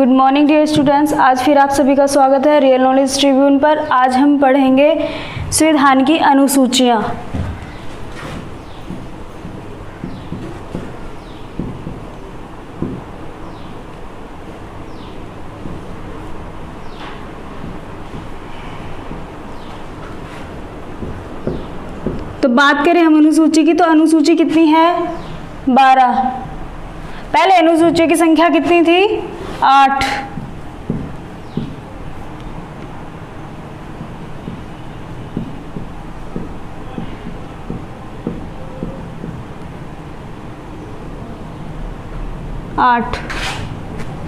Good morning dear students. आज फिर आप सभी का स्वागत है रियल नॉलेज ट्रिब्यून पर। आज हम पढ़ेंगे संविधान की अनुसूचियाँ। तो बात करें हम अनुसूची की, तो अनुसूची कितनी है? 12। पहले अनुसूची की संख्या कितनी थी? 8।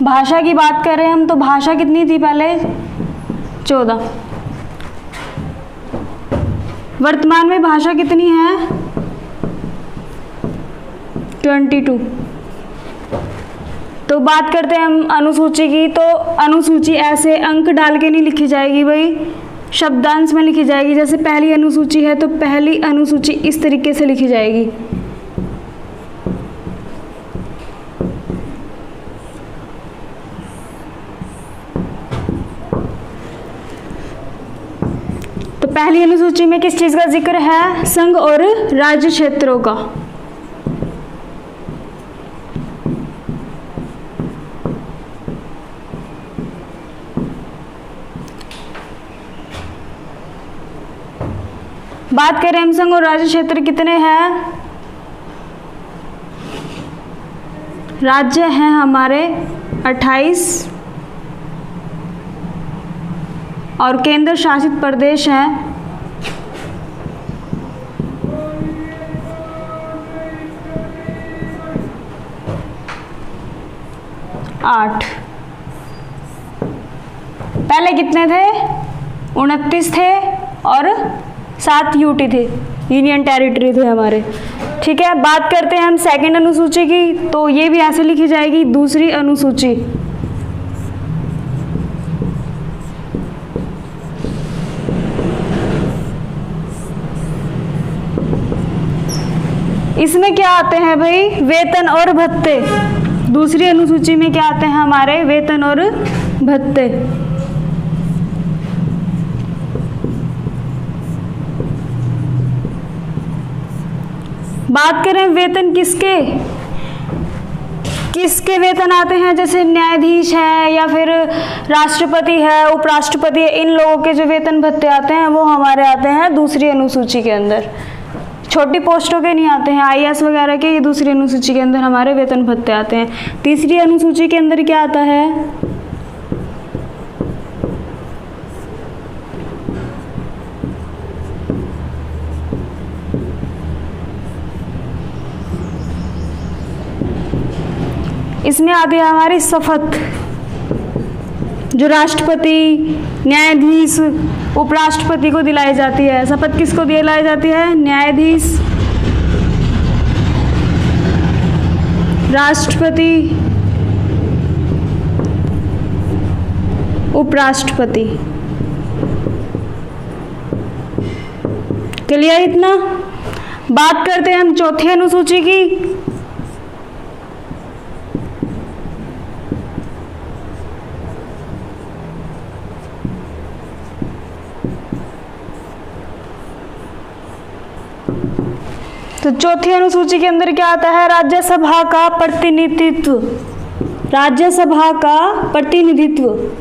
भाषा की बात करें हम, तो भाषा कितनी थी पहले? 14। वर्तमान में भाषा कितनी है? 22। तो बात करते हैं हम अनुसूची की, तो अनुसूची ऐसे अंक डाल के नहीं लिखी जाएगी भाई, शब्दांश में लिखी जाएगी। जैसे पहली अनुसूची है तो पहली अनुसूची इस तरीके से लिखी जाएगी। तो पहली अनुसूची में किस चीज़ का जिक्र है? संघ और राज्य क्षेत्रों का। बात करें हम संघ और राज्य क्षेत्र कितने हैं? राज्य हैं हमारे 28 और केंद्र शासित प्रदेश हैं 8। पहले कितने थे? 29 थे और 7 यूटी थे, यूनियन टेरिटरी थे हमारे। ठीक है, बात करते हैं हम सेकंड अनुसूची की, तो ये भी ऐसे लिखी जाएगी, दूसरी अनुसूची। इसमें क्या आते हैं भाई? वेतन और भत्ते। दूसरी अनुसूची में क्या आते हैं हमारे? वेतन और भत्ते। बात करें वेतन किसके वेतन आते हैं, जैसे न्यायाधीश है या फिर राष्ट्रपति है, उपराष्ट्रपति है, इन लोगों के जो वेतन भत्ते आते हैं वो हमारे आते हैं दूसरी अनुसूची के अंदर। छोटी पोस्टों के नहीं आते हैं, आईएएस वगैरह के, ये दूसरी अनुसूची के अंदर हमारे वेतन भत्ते आते हैं। तीसरी अनुसूची के अंदर क्या आता है? इसमें आती है हमारी शपथ, जो राष्ट्रपति, न्यायाधीश, उपराष्ट्रपति को दिलाई जाती है। शपथ किसको दिलाई जाती है? न्यायाधीश, राष्ट्रपति, उपराष्ट्रपति। क्लियर इतना? बात करते हैं हम चौथी अनुसूची की। तो चौथी अनुसूची के अंदर क्या आता है? राज्यसभा का प्रतिनिधित्व। राज्यसभा का प्रतिनिधित्व।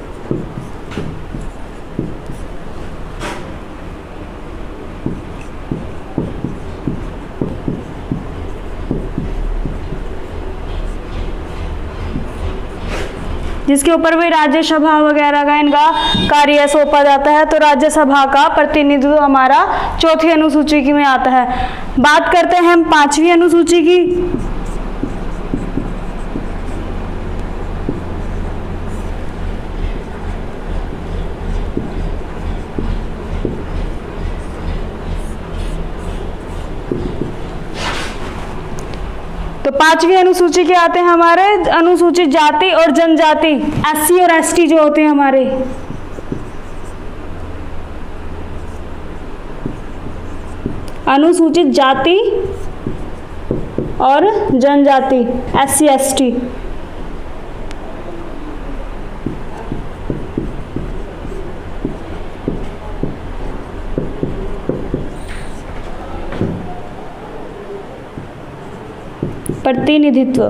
जिसके ऊपर भी राज्यसभा वगैरह का इनका कार्य सौंपा जाता है। तो राज्यसभा का प्रतिनिधित्व हमारा चौथी अनुसूची की में आता है। बात करते हैं हम पांचवी अनुसूची की। तो पांचवी अनुसूची के आते हैं हमारे अनुसूचित जाति और जनजाति, एससी और एसटी जो होते हैं हमारे। अनुसूचित जाति और जनजाति SC ST। प्रतिनिधित्व।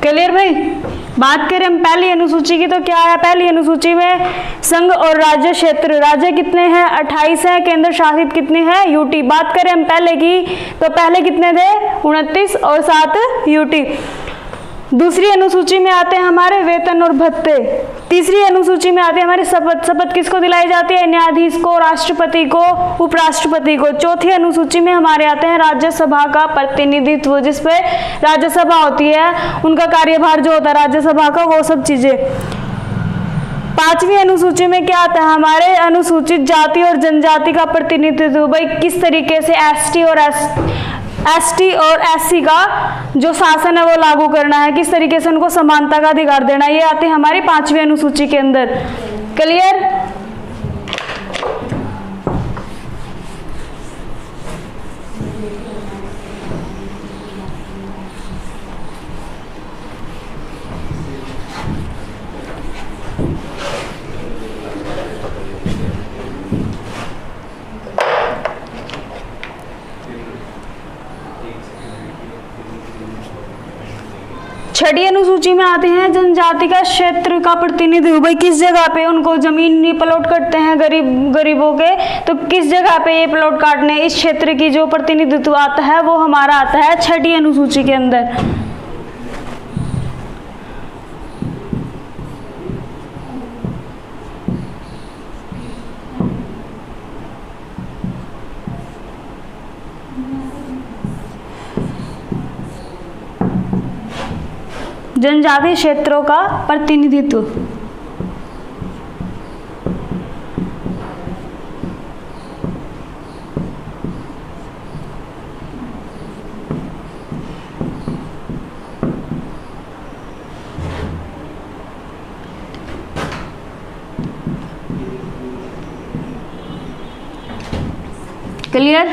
क्लियर भाई। बात करें हम पहली अनुसूची की तो क्या है, पहली अनुसूची में संघ और राज्य क्षेत्र, राज्य कितने हैं 28 है, केंद्र शासित कितने हैं यूटी। बात करें हम पहले की तो पहले कितने थे 29 और 7 यूटी। दूसरी अनुसूची में आते हैं हमारे वेतन और भत्ते। तीसरी अनुसूची में आते हैं हमारे शपथ। शपथ किसको दिलाई जाती है, न्यायाधीश को, राष्ट्रपति को, उपराष्ट्रपति को। चौथी अनुसूची में हमारे आते हैं राज्यसभा का प्रतिनिधित्व, जिसपे राज्यसभा होती है, उनका कार्यभार जो होता है राज्यसभा का, वो सब चीजें। पांचवी अनुसूची में क्या आता है हमारे अनुसूचित जाति और जनजाति का प्रतिनिधित्व। भाई किस तरीके से एसटी और एससी का जो शासन है वो लागू करना है, किस तरीके से उनको समानता का अधिकार देना है, ये आते हैं हमारी पांचवी अनुसूची के अंदर। क्लियर। छठी अनुसूची में आते हैं जनजाति का क्षेत्र का प्रतिनिधित्व। भाई किस जगह पे उनको जमीन प्लॉट करते हैं गरीबों के, तो किस जगह पे ये प्लॉट काटने, इस क्षेत्र की जो प्रतिनिधित्व आता है वो हमारा आता है छठी अनुसूची के अंदर। जनजातीय क्षेत्रों का प्रतिनिधित्व। क्लियर।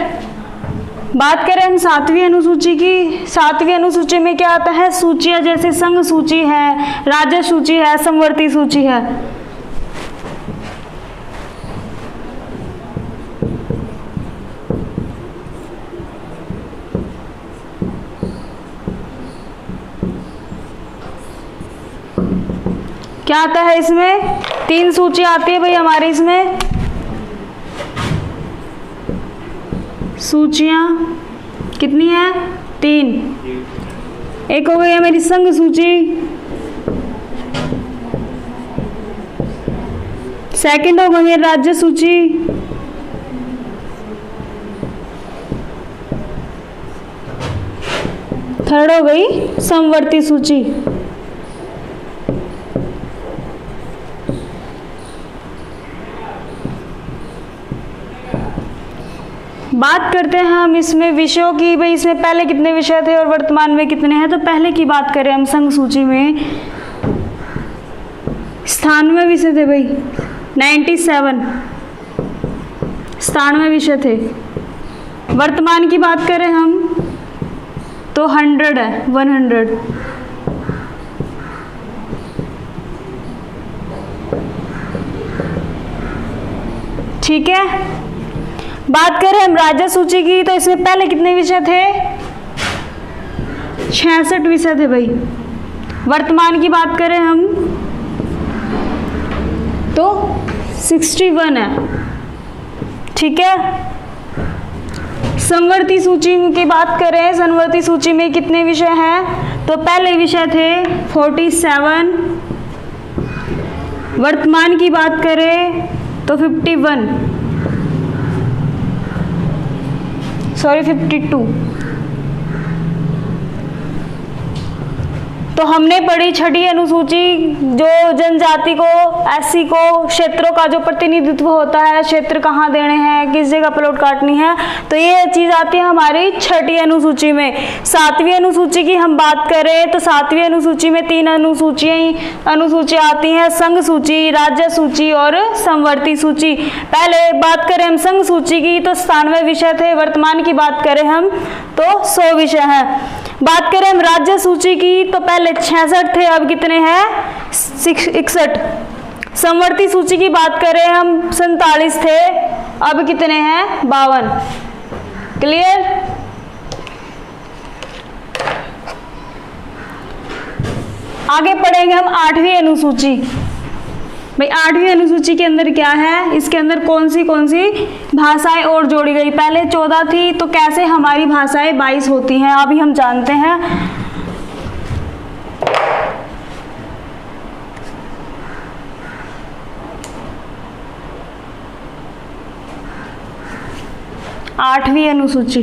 बात करें हम सातवीं अनुसूची की। सातवीं अनुसूची में क्या आता है, सूचियां, जैसे संघ सूची है, राज्य सूची है, समवर्ती सूची है। क्या आता है इसमें, 3 सूची आती है भाई हमारी इसमें। सूचियां कितनी है 3। एक हो गई है मेरी संघ सूची, सेकंड हो गई राज्य सूची, थर्ड हो गई समवर्ती सूची। बात करते हैं हम इसमें विषयों की। भाई इसमें पहले कितने विषय थे और वर्तमान में कितने हैं, तो पहले की बात करें हम संघ सूची में 97 विषय थे भाई, 97 97 विषय थे। वर्तमान की बात करें हम तो 100 है, 100। ठीक है। बात करें हम राज्य सूची की तो इसमें पहले कितने विषय थे, 66 विषय थे भाई। वर्तमान की बात करें हम तो 61 है। ठीक है। समवर्ती सूची की बात करें, समवर्ती सूची में कितने विषय हैं, तो पहले विषय थे 47। वर्तमान की बात करें तो 51, सॉरी 52। तो हमने पढ़ी छठी अनुसूची, जो जनजाति को, एससी को क्षेत्रों का जो प्रतिनिधित्व होता है, क्षेत्र कहाँ देने हैं, किस जगह प्लॉट काटनी है, तो ये चीज आती है हमारी छठी अनुसूची में। सातवीं अनुसूची की हम बात करें तो सातवीं अनुसूची में 3 अनुसूचियां आती हैं, संघ सूची, राज्य सूची और समवर्ती सूची। पहले बात करें हम संघ सूची की तो 97 विषय थे। वर्तमान की बात करें हम तो 100 विषय हैं। बात करें हम राज्य सूची की तो पहले 66 थे, अब कितने हैं 61। समवर्ती सूची की बात करें हम 47 थे, अब कितने हैं 52। क्लियर। आगे पढ़ेंगे हम 8वीं अनुसूची। भाई 8वीं अनुसूची के अंदर क्या है, इसके अंदर कौन सी भाषाएं और जोड़ी गई। पहले 14 थी, तो कैसे हमारी भाषाएं 22 होती हैं, अभी हम जानते हैं। आठवीं अनुसूची,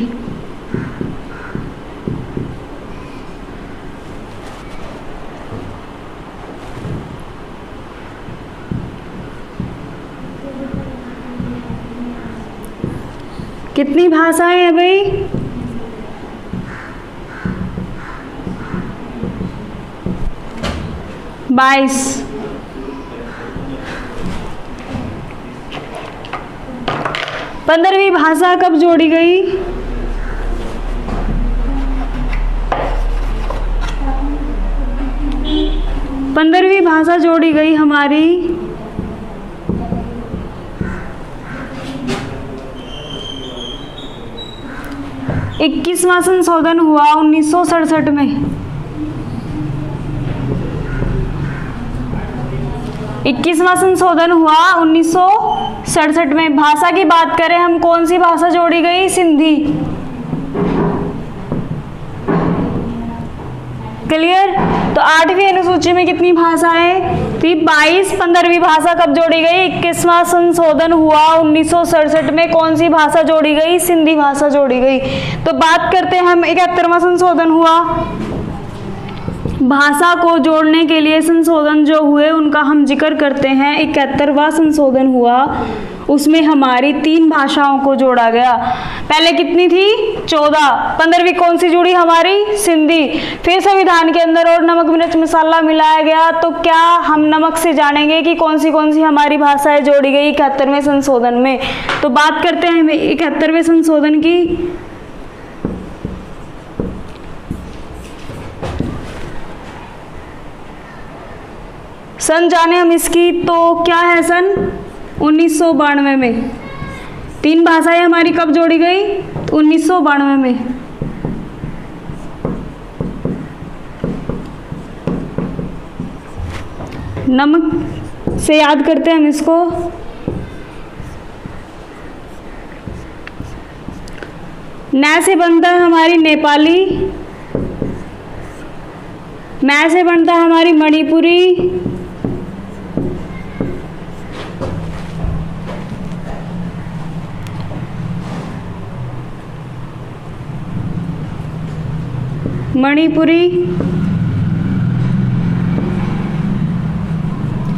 कितनी भाषाएं हैं भाई? 22। पंद्रहवीं भाषा कब जोड़ी गई? पंद्रहवीं भाषा जोड़ी गई हमारी 21वां संशोधन हुआ 1967 में। 21वां संशोधन हुआ 1967 में। भाषा की बात करें हम, कौन सी भाषा जोड़ी गई? सिंधी। क्लियर। तो 8वीं अनुसूची में कितनी भाषाएं थी? 22। 15वीं भाषा कब जोड़ी गई? 21वां संशोधन हुआ 1967 में। कौन सी भाषा जोड़ी गई? सिंधी भाषा जोड़ी गई। तो बात करते हैं हम 71वां संशोधन हुआ। भाषा को जोड़ने के लिए संशोधन जो हुए उनका हम जिक्र करते हैं। 71वां संशोधन हुआ, उसमें हमारी 3 भाषाओं को जोड़ा गया। पहले कितनी थी? 14। 15वीं कौन सी जुड़ी हमारी? सिंधी। फिर संविधान के अंदर और नमक मिर्च मसाला मिलाया गया। तो क्या हम नमक से जानेंगे कि कौन सी हमारी भाषाएं जोड़ी गई 71वें संशोधन में। तो बात करते हैं 71वें संशोधन की। सन जाने हम इसकी, तो क्या है सन 1992 में। 3 भाषाएं हमारी कब जोड़ी गई? 1992 में। नमक से याद करते हैं हम इसको। न से बनता है हमारी नेपाली, मैं से बनता है हमारी मणिपुरी,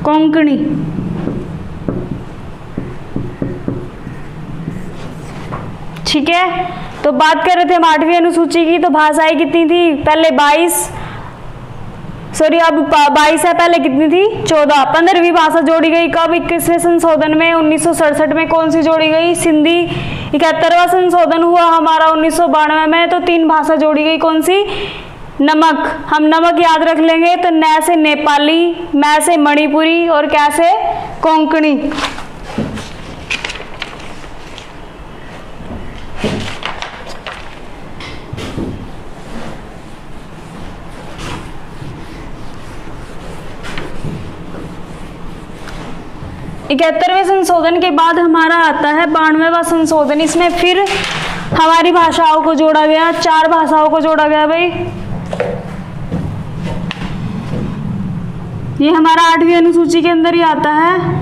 कोंकणी। ठीक है। तो बात कर रहे थे हम 8वीं अनुसूची की। तो भाषाएं कितनी थी? पहले 22, अब 22 है, पहले कितनी थी? 14। 15वीं भाषा जोड़ी गई कब? 21वें संशोधन में 1967 में। कौन सी जोड़ी गई? सिंधी। 71वां संशोधन हुआ हमारा 1992 में। तो 3 भाषा जोड़ी गई, कौन सी? नमक। हम नमक याद रख लेंगे। तो न से नेपाली, मैं से मणिपुरी और क्या से? कोंकणी। इकहत्तरवें संशोधन के बाद हमारा आता है 92वां संशोधन। इसमें फिर हमारी भाषाओं को जोड़ा गया, 4 भाषाओं को जोड़ा गया भाई। ये हमारा 8वीं अनुसूची के अंदर ही आता है।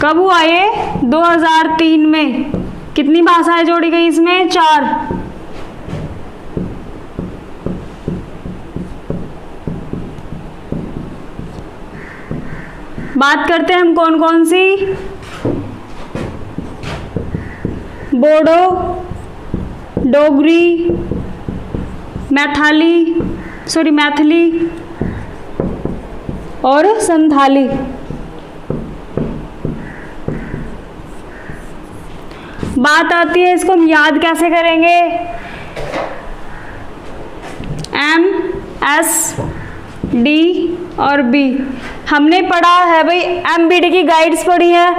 कब हुआ ये? 2003 में। कितनी भाषाएं जोड़ी गई इसमें? 4। बात करते हैं हम कौन कौन सी? बोडो, डोगरी, मैथिली और संथाली। बात आती है इसको हम याद कैसे करेंगे। एम, एस, डी और बी हमने पढ़ा है भाई, एमबीडी की गाइड्स पढ़ी है।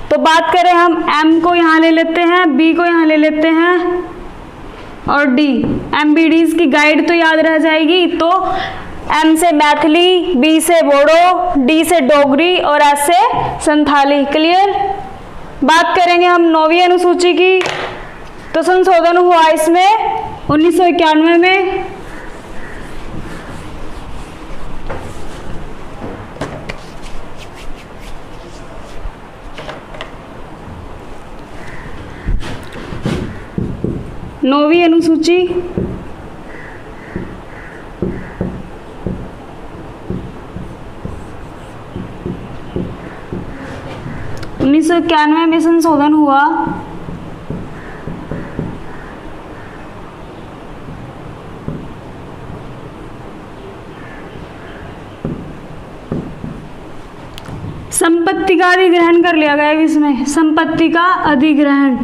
तो बात करें हम एम को यहाँ ले लेते हैं, बी को यहाँ ले लेते हैं और डी। एमबीडीज की गाइड तो याद रह जाएगी। तो एम से मैथिली, बी से बोडो, डी से डोगरी और एस से संथाली। क्लियर। बात करेंगे हम 9वीं अनुसूची की। तो संशोधन हुआ इसमें 1991 में। नौवीं अनुसूची 1991 में संशोधन हुआ। संपत्ति का अधिग्रहण कर लिया गया इसमें, संपत्ति का अधिग्रहण।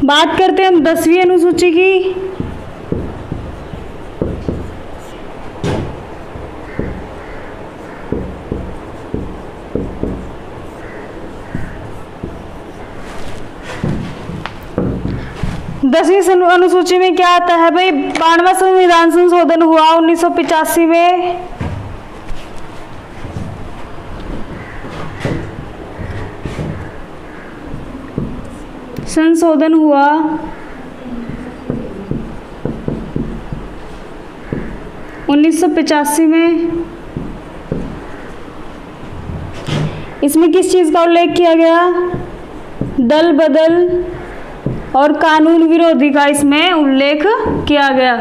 बात करते हैं हम 10वीं अनुसूची की। दसवीं अनुसूची में क्या आता है भाई, 92वां संविधान संशोधन हुआ 1985 में। संशोधन हुआ 1985 में। इसमें किस चीज का उल्लेख किया गया, दल बदल और कानून विरोधी का इसमें उल्लेख किया गया।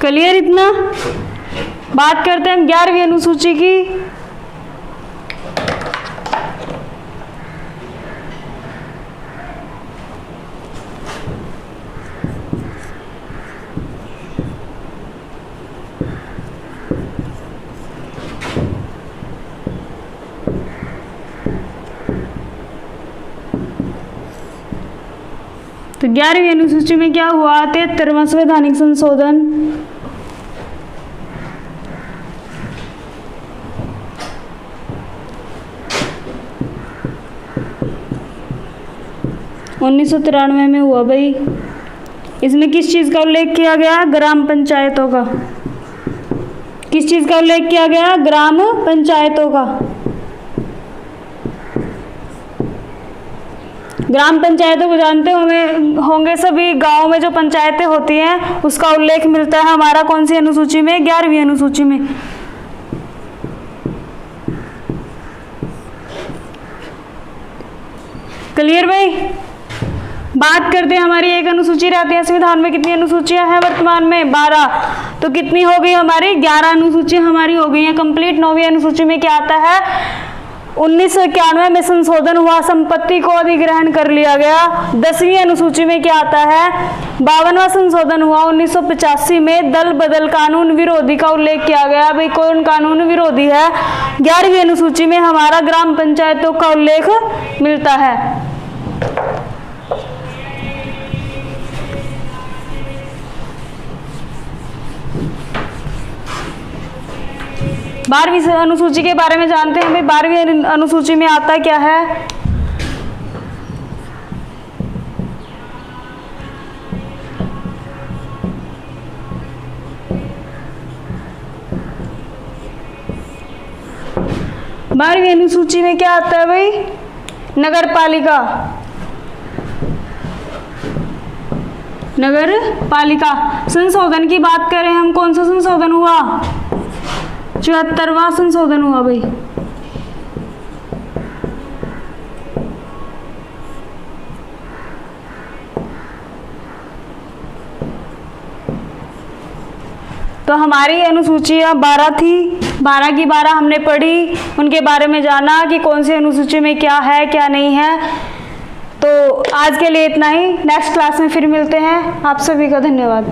क्लियर इतना। बात करते हैं हम 11वीं अनुसूची की। तो 11वीं अनुसूची में क्या हुआ, 73वां संवैधानिक संशोधन। उन्नीस 1993 में हुआ भाई। इसमें किस चीज का उल्लेख किया गया, ग्राम पंचायतों का। किस चीज का उल्लेख किया गया, ग्राम पंचायतों का। ग्राम पंचायतों को जानते होंगे सभी, गांव में जो पंचायतें होती हैं उसका उल्लेख मिलता है हमारा कौन सी अनुसूची में, 11वीं अनुसूची में। क्लियर भाई। बात करते हैं हमारी एक अनुसूची रहती है संविधान में, कितनी अनुसूचियां हैं वर्तमान में, 12। तो कितनी हो गई हमारी, 11 अनुसूचियां हमारी हो गई हैं कंप्लीट। 9वीं अनुसूची में क्या आता है, 1991 में संशोधन हुआ, संपत्ति को अधिग्रहण कर लिया गया। 10वीं अनुसूची में क्या आता है, 52वां संशोधन हुआ 1985 में, दल बदल कानून विरोधी का उल्लेख किया गया। भाई कौन कानून विरोधी है, 11वीं अनुसूची में हमारा ग्राम पंचायतों का उल्लेख मिलता है। 12वीं अनुसूची के बारे में जानते हैं भाई। 12वीं अनुसूची में आता क्या है, बारहवीं अनुसूची में क्या आता है भाई, नगर पालिका। नगर पालिका संशोधन की बात करें हम, कौन सा संशोधन हुआ, 74वां संशोधन हुआ भाई। तो हमारी अनुसूचियाँ 12 थी, 12 की 12 हमने पढ़ी, उनके बारे में जाना कि कौन सी अनुसूची में क्या है क्या नहीं है। तो आज के लिए इतना ही, नेक्स्ट क्लास में फिर मिलते हैं। आप सभी का धन्यवाद।